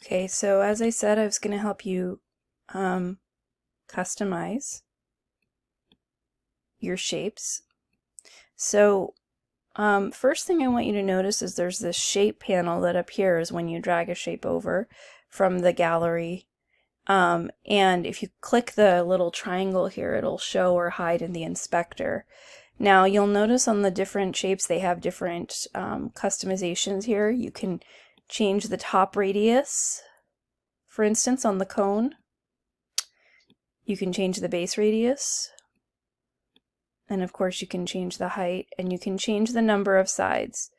Okay, so as I said, I was going to help you customize your shapes. So first thing I want you to notice is there's this shape panel that appears when you drag a shape over from the gallery. And if you click the little triangle here, it'll show or hide in the inspector. Now you'll notice on the different shapes they have different customizations here. You can change the top radius, for instance, on the cone. You can change the base radius, and of course you can change the height, and you can change the number of sides.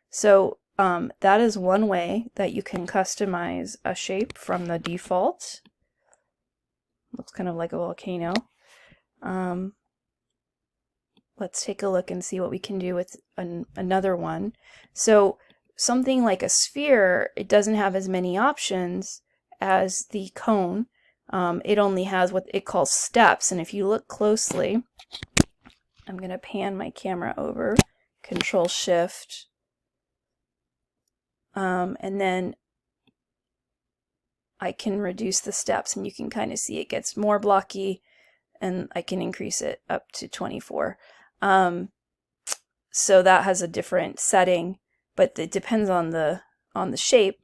So that is one way that you can customize a shape from the default. Looks kind of like a volcano. Let's take a look and see what we can do with another one. So something like a sphere, it doesn't have as many options as the cone. It only has what it calls steps, and if you look closely, I'm going to pan my camera over, Control Shift, and then I can reduce the steps, and you can kind of see it gets more blocky, and I can increase it up to 24. So that has a different setting, but it depends on the shape.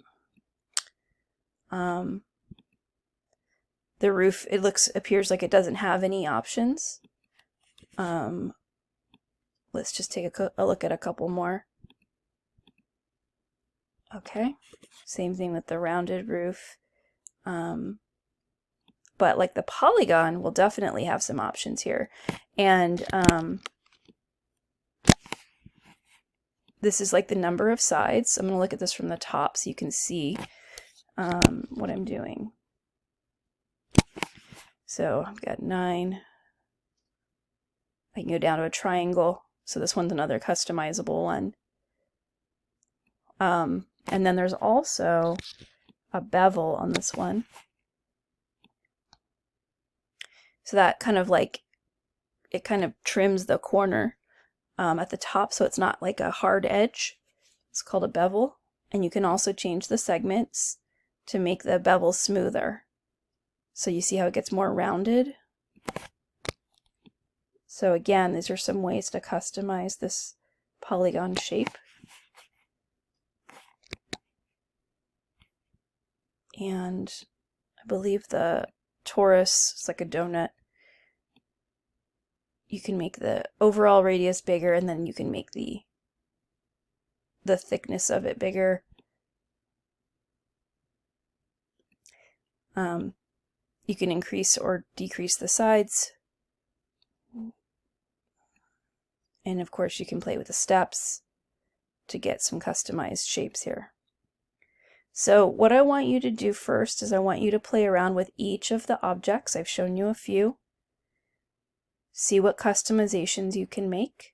The roof, appears like it doesn't have any options. Let's just take a look at a couple more. Okay, same thing with the rounded roof. But like the polygon will definitely have some options here. And this is like the number of sides. I'm going to look at this from the top so you can see what I'm doing. So I've got 9. I can go down to a triangle. So this one's another customizable one. And then there's also a bevel on this one. So that kind of like, it kind of trims the corner at the top so it's not like a hard edge. It's called a bevel. And you can also change the segments to make the bevel smoother. So you see how it gets more rounded? So again, these are some ways to customize this polygon shape. And I believe the torus is like a donut. You can make the overall radius bigger, and then you can make the thickness of it bigger. You can increase or decrease the sides. And of course you can play with the steps to get some customized shapes here. So what I want you to do first is I want you to play around with each of the objects. I've shown you a few. See what customizations you can make.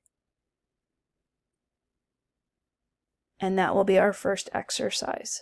And that will be our first exercise.